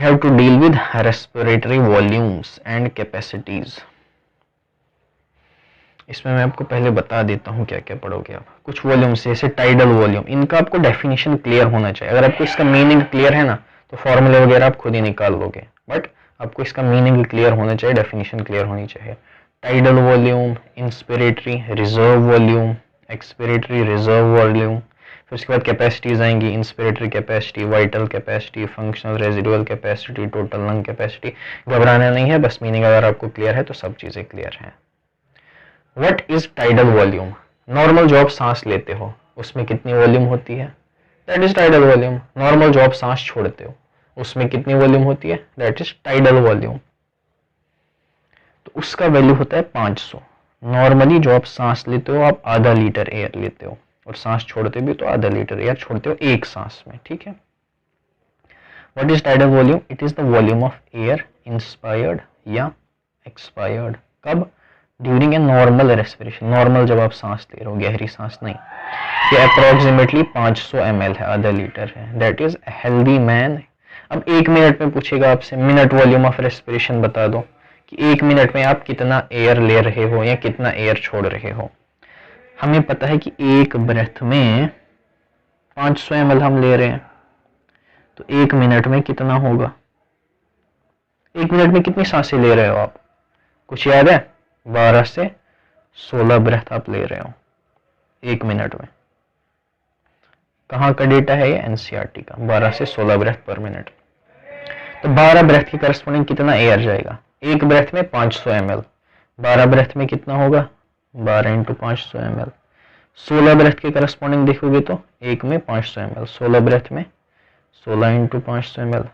You have to deal with respiratory volumes and capacities. इसमें मैं आपको पहले बता देता हूँ क्या क्या पढ़ोगे आप। कुछ वॉल्यूम्स जैसे टाइडल वॉल्यूम, इनका आपको डेफिनेशन क्लियर होना चाहिए। अगर आपको इसका मीनिंग क्लियर है ना तो फॉर्मूले वगैरह आप खुद ही निकाल लोगे, बट आपको इसका मीनिंग क्लियर होना चाहिए, डेफिनेशन क्लियर होनी चाहिए। Tidal volume, inspiratory reserve volume, expiratory reserve volume, फिर उसके बाद कैपेसिटीज आएंगी, inspiratory capacity, vital capacity, functional residual capacity, total lung capacity. घबराना नहीं है, बस मीनिंग अगर आपको क्लियर है तो सब चीजें क्लियर हैं। What is tidal volume? Normal जो आप सांस लेते हो उसमें कितनी वॉल्यूम होती है, that is tidal volume. Normal जो आप सांस छोड़ते हो उसमें कितनी वॉल्यूम होती है, दैट इज टाइडल वॉल्यूम। तो उसका वैल्यू होता है 500। नॉर्मली जो आप सांस लेते हो आप आधा लीटर एयर लेते हो, और सांस छोड़ते भी तो आधा लीटर एयर छोड़ते हो एक सांस में, ठीक है। What is tidal volume? It is the volume of air inspired या एक्सपायर्ड। कब? During a normal respiration. Normal जब आप सांस ले रहे हो, गहरी सांस नहीं। ये अप्रोक्सीमेटली 500 ml है, आधा लीटर है। That is healthy man. अब 1 मिनट में पूछेगा आपसे मिनट वॉल्यूम ऑफ रेस्पिरेशन बता दो कि 1 मिनट में आप कितना एयर ले रहे हो या कितना एयर छोड़ रहे हो। हमें पता है कि एक ब्रेथ में 500 ml हम ले रहे हैं, तो 1 मिनट में कितना होगा? 1 मिनट में कितनी सांसें ले रहे हो आप, कुछ याद है? 12 से 16 ब्रेथ आप ले रहे हो 1 मिनट में। कहाँ का डेटा है ये? एनसीईआरटी का। 12 से 16 ब्रेथ पर मिनट। तो 12 ब्रेथ के करस्पॉन्डिंग कितना एयर जाएगा? एक ब्रेथ में 500 ml, 12 ब्रेथ में कितना होगा? 12 × 500 ml। 16 ब्रेथ के करस्पॉन्डिंग देखोगे तो एक में 500 ml, 16 ब्रेथ में 16 × 500 ml।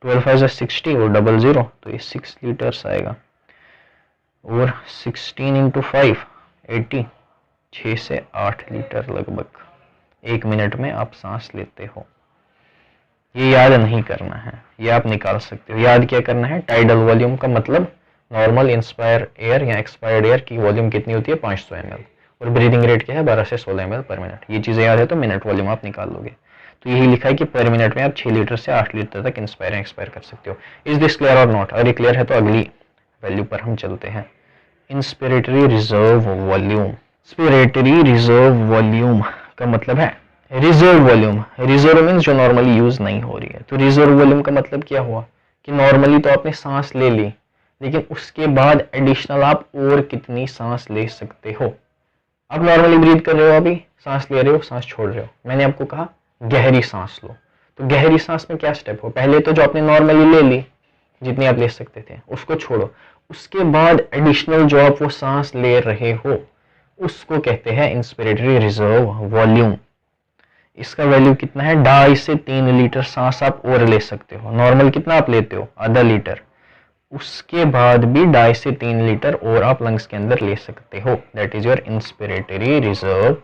12 5 60 और 00, तो ये 6 लीटर्स आएगा। और 16 × 5 80, 6 से 8 लीटर लगभग 1 मिनट में आप सांस लेते हो। ये याद नहीं करना है, ये आप निकाल सकते हो। याद क्या करना है? टाइडल वॉल्यूम का मतलब नॉर्मल इंस्पायर एयर या एक्सपायर्ड एयर की वॉल्यूम कितनी होती है? 500 ml। और ब्रीदिंग रेट क्या है? 12 से 16 ml पर मिनट। ये चीजें याद है तो मिनट वॉल्यूम आप निकाल लोगे। तो यही लिखा है कि पर मिनट में आप 6 लीटर से 8 लीटर तक इंस्पायर एक्सपायर कर सकते हो। इज दिस क्लियर और नॉट? अगर क्लियर है तो अगली वैल्यू पर हम चलते हैं। Inspiratory reserve volume. Inspiratory reserve volume का मतलब है रिजर्व वॉल्यूम। रिजर्व मीन्स जो नॉर्मली यूज नहीं हो रही है। तो रिजर्व वॉल्यूम का मतलब क्या हुआ कि नॉर्मली तो आपने सांस ले ली, लेकिन उसके बाद एडिशनल आप और कितनी सांस ले सकते हो। आप नॉर्मली ब्रीथ कर रहे हो, अभी सांस ले रहे हो, सांस छोड़ रहे हो। मैंने आपको कहा गहरी सांस लो, तो गहरी सांस में क्या स्टेप हो? पहले तो जो आपने नॉर्मली ले ली जितनी आप ले सकते थे उसको छोड़ो, उसके बाद एडिशनल जो आप वो सांस ले रहे हो उसको कहते हैं इंस्पिरेटरी रिजर्व वॉल्यूम। इसका वैल्यू कितना है? 2.5 से 3 लीटर सांस आप और ले सकते हो। नॉर्मल कितना आप लेते हो? आधा लीटर। उसके बाद भी 2.5 से 3 लीटर और आप लंग्स के अंदर ले सकते हो। That is your inspiratory reserve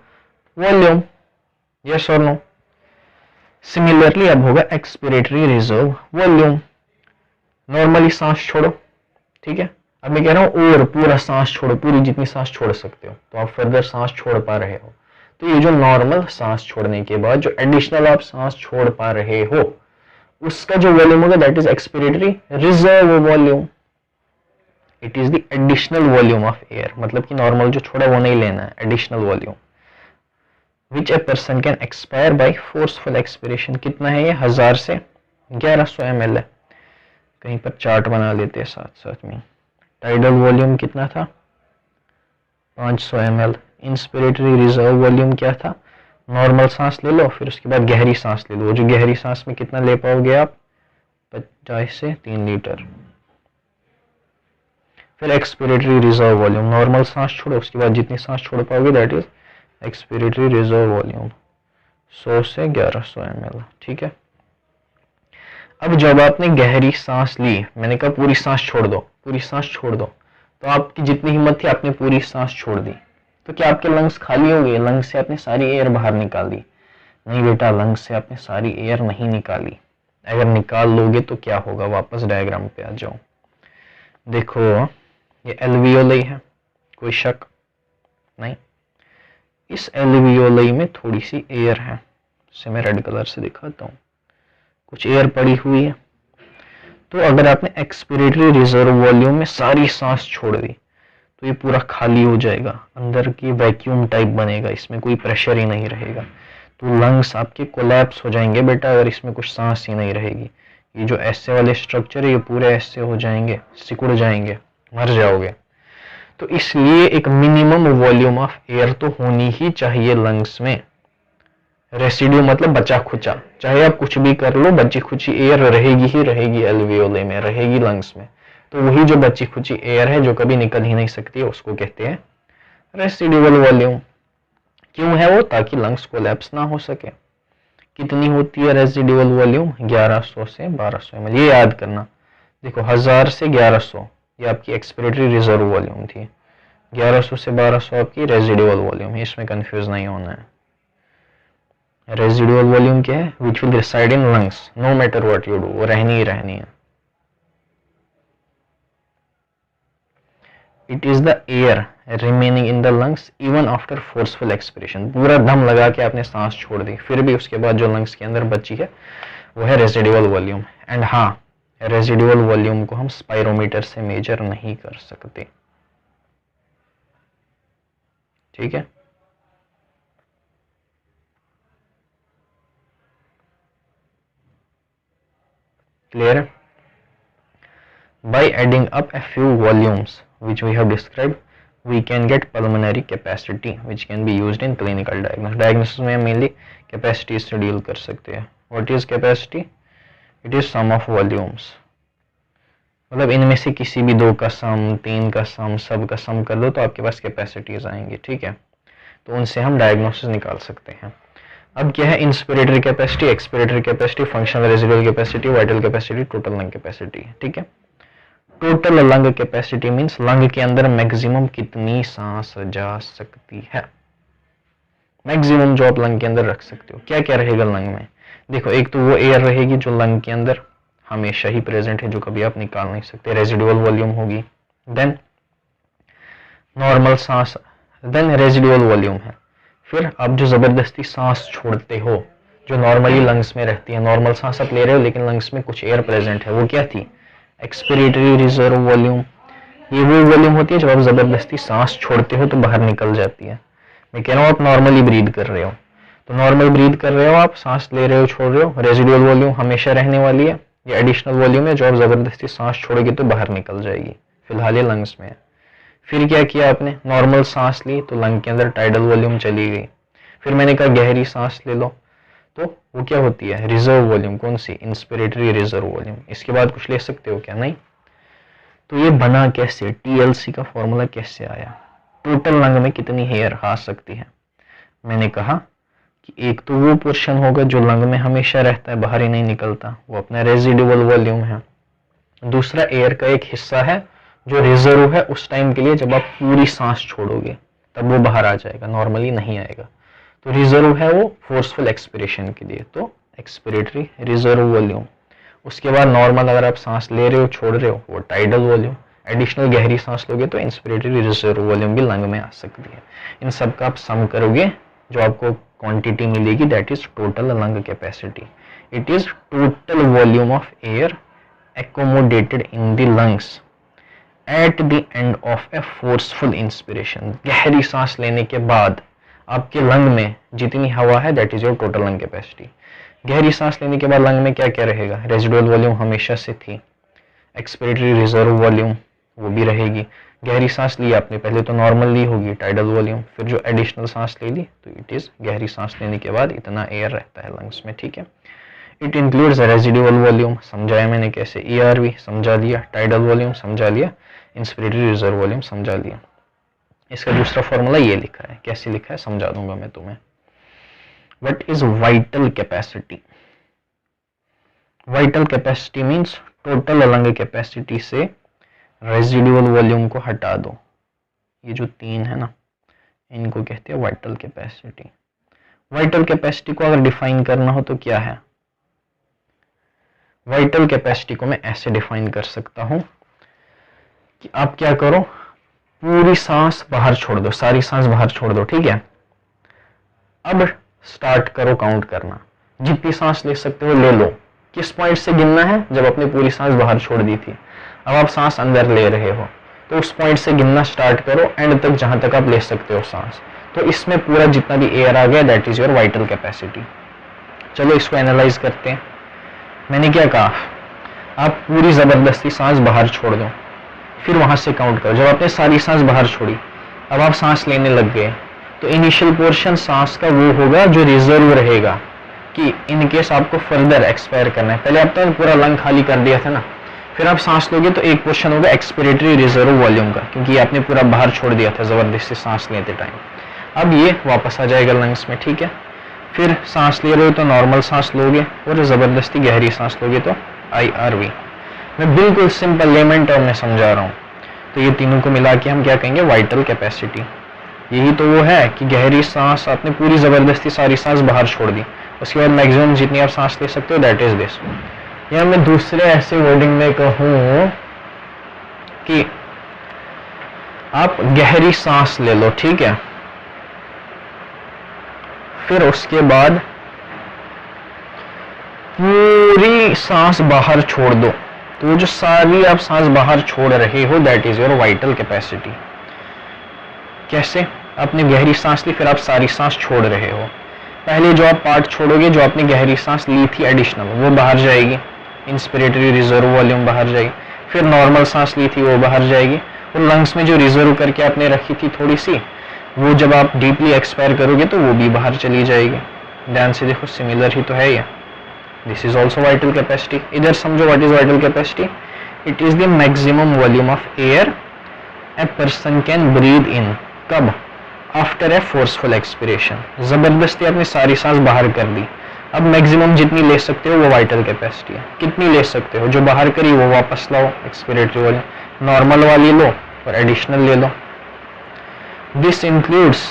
volume. Yes और नो? सिमिलरली अब होगा एक्सपिरेटरी रिजर्व वॉल्यूम। नॉर्मली सांस छोड़ो, ठीक है। अब मैं कह रहा हूं और पूरा सांस छोड़ो, पूरी जितनी सांस छोड़ सकते हो, तो आप फर्दर सांस छोड़ पा रहे हो। तो ये जो नॉर्मल सांस छोड़ने के बाद जो एडिशनल आप सांस छोड़ पा रहे हो उसका जो वॉल्यूम होगा that is expiratory reserve volume. It is the additional volume of air. मतलब कि नॉर्मल जो छोड़ा वो नहीं लेना है, additional volume which a person can expire by forceful expiration. कितना है ये? 1000 से 1100 ml है। कहीं पर चार्ट बना लेते हैं साथ साथ में। टाइडल वॉल्यूम कितना था? 500 ml। इंस्पिरेटरी रिजर्व वॉल्यूम क्या था? नॉर्मल सांस ले लो, फिर उसके बाद गहरी सांस ले लो। जो गहरी सांस में कितना ले पाओगे आप? 50 से 3 लीटर। फिर एक्सपिरेटरी रिजर्व वॉल्यूम, नॉर्मल सांस छोड़ो, उसके बाद जितनी सांस छोड़ पाओगे that is expiratory reserve volume 100 से 1100 ml, ठीक है। अब जब आपने गहरी सांस ली, मैंने कहा पूरी सांस छोड़ दो, पूरी सांस छोड़ दो, तो आपकी जितनी हिम्मत थी आपने पूरी सांस छोड़ दी, तो क्या आपके लंग्स खाली हो गए? लंग्स से आपने सारी एयर बाहर निकाल दी? नहीं बेटा, लंग्स से आपने सारी एयर नहीं निकाली। अगर निकाल लोगे तो क्या होगा? वापस डायग्राम पे आ जाओ। देखो ये एल्वियोलाई है, कोई शक नहीं? इस एल्वियोलाई में थोड़ी सी एयर है, इसे मैं रेड कलर से दिखाता हूँ। कुछ एयर पड़ी हुई है। तो अगर आपने एक्सपिरेटरी रिजर्व वॉल्यूम में सारी सांस छोड़ दी तो ये पूरा खाली हो जाएगा, अंदर की वैक्यूम टाइप बनेगा, इसमें कोई प्रेशर ही नहीं रहेगा। तो लंग्स आपके कोलैप्स हो जाएंगे बेटा अगर इसमें कुछ सांस ही नहीं रहेगी। ये जो ऐसे वाले स्ट्रक्चर है ये पूरे ऐसे हो जाएंगे, सिकुड़ जाएंगे, मर जाओगे। तो इसलिए एक मिनिमम वॉल्यूम ऑफ एयर तो होनी ही चाहिए लंग्स में। रेसिड्यू मतलब बचा खुचा, चाहे आप कुछ भी कर लो बची खुची एयर रहेगी ही रहेगी, एल्वियोले में रहेगी, लंग्स में। तो वही जो बची खुची एयर है जो कभी निकल ही नहीं सकती है उसको कहते हैं रेसिड्यूअल वॉल्यूम। क्यों है वो? ताकि लंग्स कोलैप्स ना हो सके। कितनी होती है रेसिड्यूअल वॉल्यूम? 1100 से 1200 ml। ये याद करना, देखो 1000 से 1100 ये आपकी एक्सपिरेटरी रिजर्व वॉल्यूम थी, 1100 से 1200 आपकी रेसिड्यूअल वॉल्यूम है, इसमें कंफ्यूज नहीं होना है। रेसिडुअल वॉल्यूम क्या है? Which will reside in lungs no matter what you do, वो रहनी ही रहनी है। It is the air remaining in the lungs even after forceful expiration. पूरा दम लगा के आपने सांस छोड़ दी, फिर भी उसके बाद जो लंग्स के अंदर बची है वो है रेसिडुअल वॉल्यूम। एंड हाँ, रेसिडुअल वॉल्यूम को हम स्पाइरोमीटर से मेजर नहीं कर सकते, ठीक है। Clear? By adding up a few volumes which we have described, we can get pulmonary capacity which can be used in clinical diagnosis. Diagnosis में mainly capacity से deal कर सकते हैं। What is capacity? It is sum of volumes। मतलब इनमें से किसी भी दो का सम, तीन का सम, सब का सम कर दो तो आपके पास कैपेसिटीज आएंगी, ठीक है। तो उनसे हम डायग्नोसिस निकाल सकते हैं। अब क्या है? Inspiratory capacity, expiratory capacity, functional residual capacity, vital capacity, total lung capacity, ठीक है। Total lung capacity means lung के अंदर मैक्सिमम कितनी सांस जा सकती है, मैक्सिमम जो आप लंग के अंदर रख सकते हो। क्या क्या रहेगा लंग में? देखो, एक तो वो एयर रहेगी जो लंग के अंदर हमेशा ही प्रेजेंट है, जो कभी आप निकाल नहीं सकते, रेजिडुअल वॉल्यूम होगी। देन नॉर्मल सांस, देन रेजिडुअल वॉल्यूम है। फिर आप जो जबरदस्ती सांस छोड़ते हो जो नॉर्मली लंग्स में रहती है, नॉर्मल सांस आप ले रहे हो लेकिन लंग्स में कुछ एयर प्रेजेंट है, वो क्या थी? Expiratory reserve volume. ये वो वॉल्यूम होती है जब आप जबरदस्ती सांस छोड़ते हो तो बाहर निकल जाती है। मैं कह रहा हूँ आप नॉर्मली ब्रीद कर रहे हो, तो नॉर्मल ब्रीद कर रहे हो, आप सांस ले रहे हो, छोड़ रहे हो, रेजिडुअल वॉल्यूम हमेशा रहने वाली है। ये एडिशनल वॉल्यूम है जो आप जबरदस्ती सांस छोड़ोगे तो बाहर निकल जाएगी, फिलहाल ये लंग्स में है। फिर क्या किया आपने? नॉर्मल सांस ली तो लंग के अंदर टाइडल वॉल्यूम चली गई। फिर मैंने कहा गहरी सांस ले लो, तो वो क्या होती है? Reserve volume. कौन सी? Inspiratory reserve volume. इसके बाद कुछ ले सकते हो क्या? नहीं। तो ये बना कैसे? टीएलसी का फॉर्मूला कैसे आया? टोटल लंग में कितनी एयर आ सकती है? मैंने कहा कि एक तो वो पोर्शन होगा जो लंग में हमेशा रहता है, बाहर ही नहीं निकलता, वो अपना रेजिडुअल वॉल्यूम है। दूसरा एयर का एक हिस्सा है जो रिजर्व है उस टाइम के लिए जब आप पूरी सांस छोड़ोगे तब वो बाहर आ जाएगा, नॉर्मली नहीं आएगा। तो रिजर्व है वो फोर्सफुल एक्सपिरेशन के लिए, तो एक्सपिरेटरी रिजर्व वॉल्यूम। उसके बाद नॉर्मल अगर आप सांस ले रहे हो, छोड़ रहे हो, वो टाइडल वॉल्यूम। एडिशनल गहरी सांस लोगे तो इंस्पिरेटरी रिजर्व वॉल्यूम भी लंग में आ सकती है। इन सब का आप सम करोगे जो आपको क्वांटिटी मिलेगी, that is total lung capacity. It is total volume of air accommodated in the lungs at the end of a forceful inspiration। गहरी सांस लेने के बाद आपके लंग में जितनी हवा है that is your total lung capacity. गहरी सांस लेने के बाद लंग में क्या क्या रहेगा? रेजिडुअल वॉल्यूम हमेशा से थी, एक्सपिरेटरी रिजर्व वॉल्यूम वो भी रहेगी। गहरी सांस ली आपने, पहले तो नॉर्मल ली होगी टाइडल वॉल्यूम, फिर जो एडिशनल सांस ले ली तो इट इज गहरी सांस लेने के बाद इतना एयर रहता है लंग्स में, ठीक है। इट इंक्लूड्स रेजिडुअल वॉल्यूम, समझाया मैंने कैसे, ईआरवी समझा लिया, टाइडल वॉल्यूम समझा लिया, इंस्पिरेटरी रिजर्व वॉल्यूम समझा लिया। इसका दूसरा फॉर्मूला ये लिखा है, कैसे लिखा है समझा दूंगा मैं तुम्हें। What is vital capacity? Vital capacity means total lung capacity से रेजिडुअल वॉल्यूम को हटा दो, ये जो तीन है ना इनको कहते हैं वाइटल कैपेसिटी। वाइटल कैपेसिटी को अगर डिफाइन करना हो तो क्या है? वाइटल कैपेसिटी को मैं ऐसे डिफाइन कर सकता हूं कि आप क्या करो, पूरी सांस बाहर छोड़ दो, सारी सांस बाहर छोड़ दो, ठीक है। अब स्टार्ट करो काउंट करना, जितनी सांस ले सकते हो ले लो, किस पॉइंट से गिनना है? जब आपने पूरी सांस बाहर छोड़ दी थी, अब आप सांस अंदर ले रहे हो, तो उस पॉइंट से गिनना स्टार्ट करो एंड तक, जहां तक आप ले सकते हो सांस। तो इसमें पूरा जितना भी एयर आ गया, that is your vital capacity. चलो इसको एनालाइज करते हैं। मैंने क्या कहा, आप पूरी जबरदस्ती सांस बाहर छोड़ दो, फिर वहां से काउंट करो। जब आपने सारी सांस बाहर छोड़ी, अब आप सांस लेने लग गए, तो इनिशियल पोर्शन सांस का वो होगा जो रिजर्व रहेगा कि इन केस आपको फर्दर एक्सपायर करना है। पहले आप तो पूरा लंग खाली कर दिया था ना, फिर आप सांस लोगे तो एक पोर्शन होगा एक्सपिरेटरी रिजर्व वॉल्यूम का, क्योंकि आपने पूरा बाहर छोड़ दिया था जबरदस्ती सांस लेते टाइम। अब ये वापस आ जाएगा लंग्स में, ठीक है। फिर सांस ले रहे हो तो नॉर्मल सांस लोगे, और जबरदस्ती गहरी सांस लोगे तो IRV। मैं बिल्कुल सिंपल लेमन टर्म में समझा रहा हूँ। तो ये तीनों को मिला के हम क्या कहेंगे, वाइटल कैपेसिटी। यही तो वो है कि गहरी सांस, आपने पूरी जबरदस्ती सारी सांस बाहर छोड़ दी, उसके बाद मैक्सिमम जितनी आप सांस ले सकते हो, दैट इज दिस। या मैं दूसरे ऐसे वर्डिंग में कहूं कि आप गहरी सांस ले लो, ठीक है, फिर उसके बाद पूरी सांस बाहर छोड़ दो, तो जो सारी आप सांस बाहर छोड़ रहे हो, that is your vital capacity. कैसे? आपने गहरी सांस ली, फिर आप सारी सांस छोड़ रहे हो। पहले जो आप पार्ट छोड़ोगे, जो आपने गहरी सांस ली थी एडिशनल, वो बाहर जाएगी, इंस्पिरेटरी रिजर्व वॉल्यूम बाहर जाएगी। फिर नॉर्मल सांस ली थी, वो बाहर जाएगी। और लंग्स में जो रिजर्व करके आपने रखी थी थोड़ी सी, वो जब आप डीपली एक्सपायर करोगे तो वो भी बाहर चली जाएगी। ध्यान से देखो, सिमिलर ही तो है ये। This is also vital capacity. इधर समझो, what is vital capacity? It is the maximum volume of air a person can breathe in. कब? After a forceful expiration. जबरदस्ती आपने सारी सांस बाहर कर दी, अब मैक्सिमम जितनी ले सकते हो वो वाइटल कैपेसिटी है। कितनी ले सकते हो? जो बाहर करी वो वापस लाओ, एक्सपिरेटरी वॉल्यूम। नॉर्मल वाली लो और एडिशनल ले लो। This includes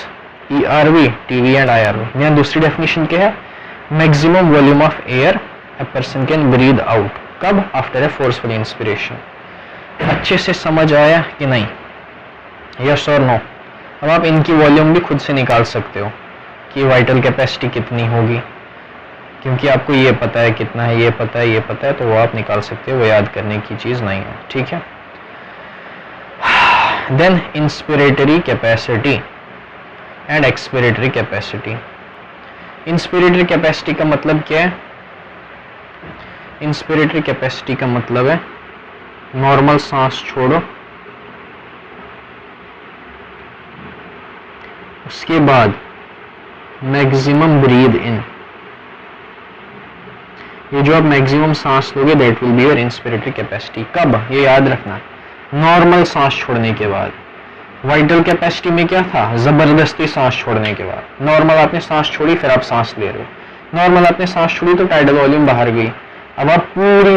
ERV, TV and IRV। यहाँ दूसरी डेफिनेशन क्या है? Maximum volume of air a person can breathe out. कब? After a forceful inspiration. अच्छे से समझ आया कि नहीं? यस और नो? अब आप इनकी वॉल्यूम भी खुद से निकाल सकते हो कि वाइटल कैपेसिटी कितनी होगी, क्योंकि आपको ये पता है कितना है, ये पता है, ये पता है, तो वो आप निकाल सकते हो, वो याद करने की चीज नहीं है, ठीक है। Then inspiratory capacity and expiratory capacity. Inspiratory capacity का मतलब क्या है? इंस्पिरेटरी कैपेसिटी का मतलब है नॉर्मल सांस छोड़ो, उसके बाद मैक्सिमम ब्रीथ इन। ये जो आप मैक्सिमम सांस लोगे, that will be your inspiratory capacity. कब? ये याद रखना, नॉर्मल सांस छोड़ने के बाद। वाइटल कैपेसिटी में क्या था? जबरदस्ती सांस छोड़ने के बाद। नॉर्मल आपने सांस छोड़ी, फिर आप सांस ले रहे हो। नॉर्मल आपने सांस छोड़ी तो टाइडल वॉल्यूम बाहर गई, अब आप पूरी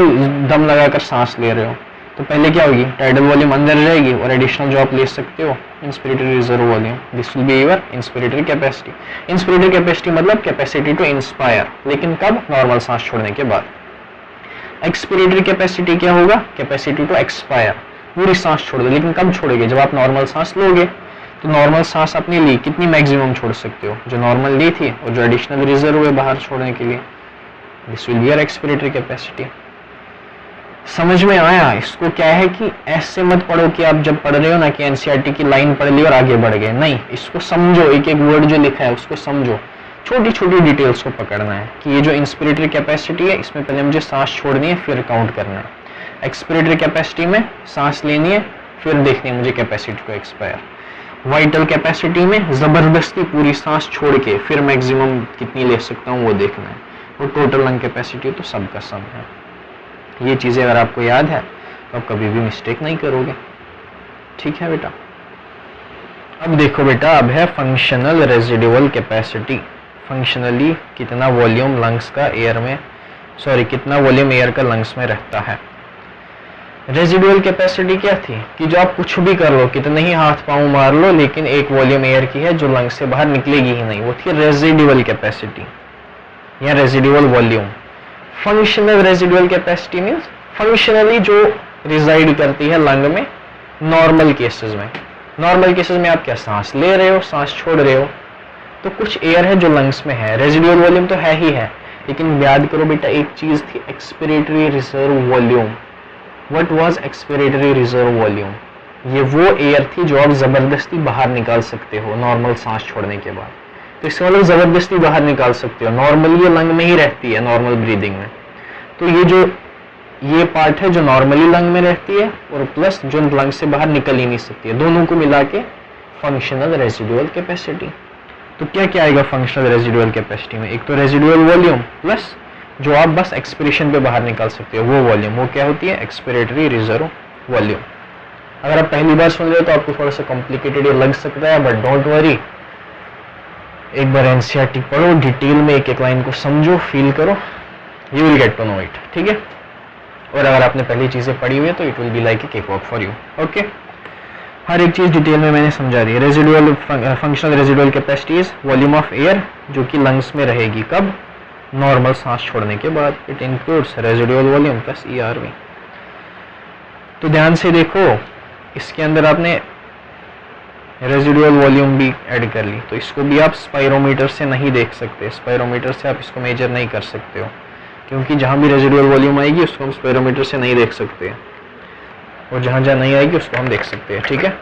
दम लगाकर सांस ले रहे हो, तो पहले क्या होगी? टाइडल वॉल्यूम अंदर रहेगी और एडिशनल जो आप ले सकते हो, inspiratory reserve volume. This will be your inspiratory capacity. Inspiratory capacity मतलब कैपेसिटी टू इंस्पायर, लेकिन कब? नॉर्मल सांस छोड़ने के बाद। एक्सपिरेटरी कैपेसिटी क्या होगा? कैपेसिटी टू एक्सपायर, पूरी सांस छोड़ दो, लेकिन कब छोड़ोगे? जब आप नॉर्मल सांस लोगे। तो नॉर्मल सांस आपने ली, कितनी मैक्सिमम छोड़ सकते हो? जो नॉर्मल ली थी और जो एडिशनल रिजर्व है बाहर छोड़ने के लिए। This will be your expiratory capacity. समझ में आया? इसको क्या है कि ऐसे मत पढ़ो कि आप जब पढ़ रहे हो ना कि एनसीईआरटी की लाइन पढ़ ली और आगे बढ़ गए, नहीं, इसको समझो, एक एक वर्ड जो लिखा है उसको समझो, छोटी छोटी डिटेल्स को पकड़ना है कि ये जो इंस्पिरेटरी कैपेसिटी है, इसमें पहले मुझे सांस छोड़नी है, फिर काउंट करना है। एक्सपिरेटरी कैपेसिटी में सांस लेनी है, फिर देखनी है मुझे capacity to expire. Vital capacity में जबरदस्ती पूरी सांस छोड़ के फिर मैक्सिमम कितनी ले सकता हूँ वो देखना है। और टोटल लंग कैपेसिटी तो सबका सम है। ये चीजें अगर आपको याद है तो आप कभी भी मिस्टेक नहीं करोगे, ठीक है बेटा। अब देखो बेटा, अब है फंक्शनल रेजिडुअल कैपेसिटी। फंक्शनली कितना वॉल्यूम लंग्स का एयर में, कितना वॉल्यूम एयर का लंग्स में रहता है। रेजिडुअल कैपेसिटी क्या थी कि जो आप कुछ भी कर लो, कितने ही हाथ पांव मार लो, लेकिन एक वॉल्यूम एयर की है जो लंग्स से बाहर निकलेगी ही नहीं, वो थी रेजिडुअल कैपेसिटी या residual volume. Functional residual capacity means functionally जो रिजाइड करती है लंग में नॉर्मल केसेस में। नॉर्मल केसेस में आप क्या सांस ले रहे हो, सांस छोड़ रहे हो, तो कुछ एयर है जो लंग्स में है, रेजिडुअल वॉल्यूम तो है ही है, लेकिन याद करो बेटा, एक चीज थी expiratory reserve volume. What was expiratory reserve volume? ये वो एयर थी जो आप जबरदस्ती बाहर निकाल सकते हो नॉर्मल सांस छोड़ने के बाद। तो इसका मतलब जबरदस्ती बाहर निकाल सकते हो, नॉर्मली ये लंग में ही रहती है नॉर्मल ब्रीदिंग में। तो ये पार्ट है जो नॉर्मली लंग में रहती है, और प्लस जो लंग से बाहर निकल ही नहीं सकती है, दोनों को मिला के फंक्शनल रेजिडुअल कैपेसिटी। तो क्या क्या आएगा फंक्शनल रेजिडुअल कैपेसिटी में? एक तो रेजिडुअल वॉल्यूम प्लस जो आप बस एक्सपिरेशन पे बाहर निकाल सकते हो वो वॉल्यूम, वो क्या होती है? Expiratory reserve volume. अगर आप पहली बार सुन रहे हो तो आपको थोड़ा सा कॉम्प्लिकेटेड ये लग सकता है, बट डोंट वरी, एक बार एनसीईआरटी पढ़ो, डिटेल में एक एक लाइन को समझो, फील करो, you will get to know it, ठीक है। और अगर आपने पहली चीजें पढ़ी हुई है तो it will be like a cake walk for you, okay. हर एक चीज डिटेल में मैंने समझा दी है। Residual functional residual capacity is volume of air जो कि लंग्स में रहेगी, कब? नॉर्मल सांस छोड़ने के बाद। It includes residual volume plus ERV. तो ध्यान से देखो, इसके अंदर आपने रेजिडुअल वॉल्यूम भी ऐड कर ली, तो इसको भी आप स्पायरोमीटर से नहीं देख सकते, स्पायरोमीटर से आप इसको मेजर नहीं कर सकते हो, क्योंकि जहां भी रेजिडुअल वॉल्यूम आएगी उसको हम स्पायरोमीटर से नहीं देख सकते, और जहां जहां नहीं आएगी उसको हम देख सकते हैं, ठीक है।